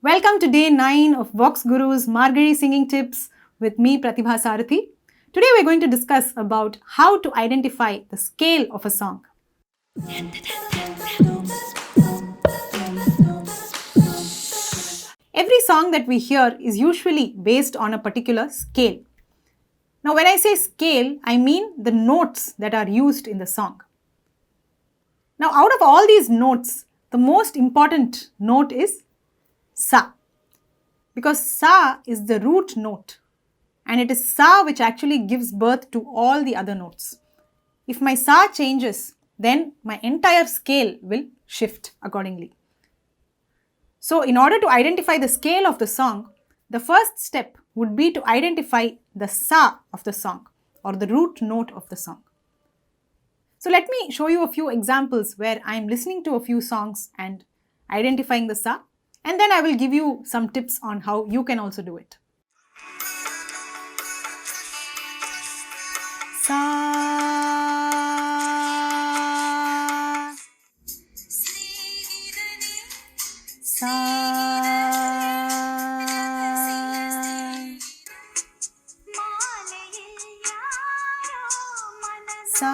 Welcome to day 9 of VoxGuru's Margari Singing Tips with me, Pratibha Sarathi. Today we're going to discuss about how to identify the scale of a song. Every song that we hear is usually based on a particular scale. Now, when I say scale, I mean the notes that are used in the song. Now, out of all these notes, the most important note is sa, because sa is the root note, and it is sa which actually gives birth to all the other notes. If my sa changes, then my entire scale will shift accordingly. So, in order to identify the scale of the song, the first step would be to identify the sa of the song or the root note of the song. So, let me show you a few examples where I am listening to a few songs and identifying the sa, and then I will give you some tips on how you can also do it. Sa, sa, sa.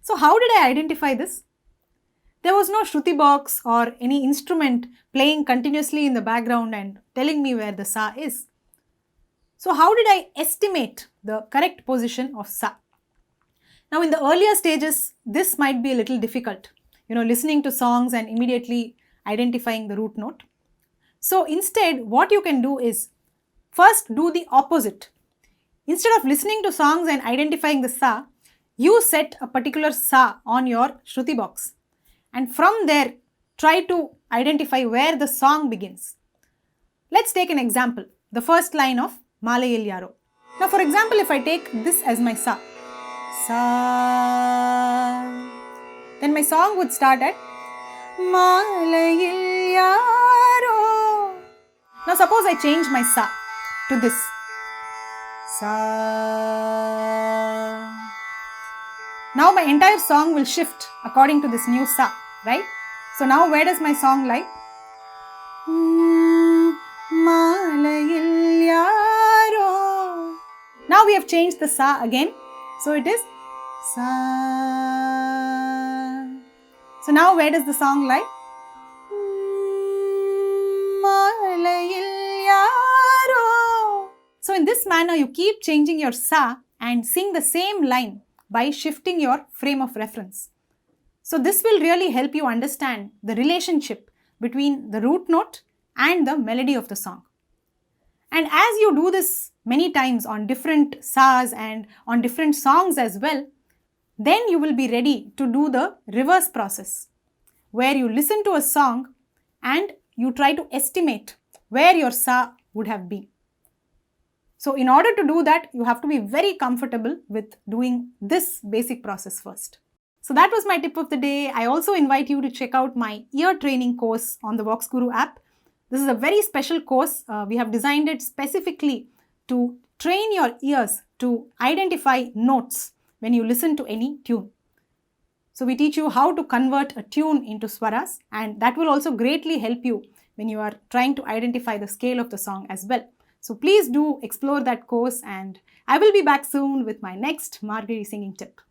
So how did I identify this? There was no Shruti box or any instrument playing continuously in the background and telling me where the sa is. So how did I estimate the correct position of sa? Now in the earlier stages, this might be a little difficult, listening to songs and immediately identifying the root note. So instead, what you can do is first do the opposite. Instead of listening to songs and identifying the sa, you set a particular sa on your Shruti box. And from there, try to identify where the song begins. Let's take an example. The first line of Malayil Yaro. Now, for example, if I take this as my sa, sa, then my song would start at Malayil Yaro. Now, suppose I change my sa to this. Sa. Now my entire song will shift according to this new sa, right? So now where does my song lie? Malayil Yaro. Now we have changed the sa again. So it is sa. So now where does the song lie? Malayil Yaro. So in this manner you keep changing your sa and sing the same line by shifting your frame of reference. So this will really help you understand the relationship between the root note and the melody of the song. And as you do this many times on different sas and on different songs as well, then you will be ready to do the reverse process, where you listen to a song and you try to estimate where your sa would have been. So in order to do that, you have to be very comfortable with doing this basic process first. So that was my tip of the day. I also invite you to check out my ear training course on the VoxGuru app. This is a very special course. We have designed it specifically to train your ears to identify notes when you listen to any tune. So we teach you how to convert a tune into swaras, and that will also greatly help you when you are trying to identify the scale of the song as well. So please do explore that course, and I will be back soon with my next Margari singing tip.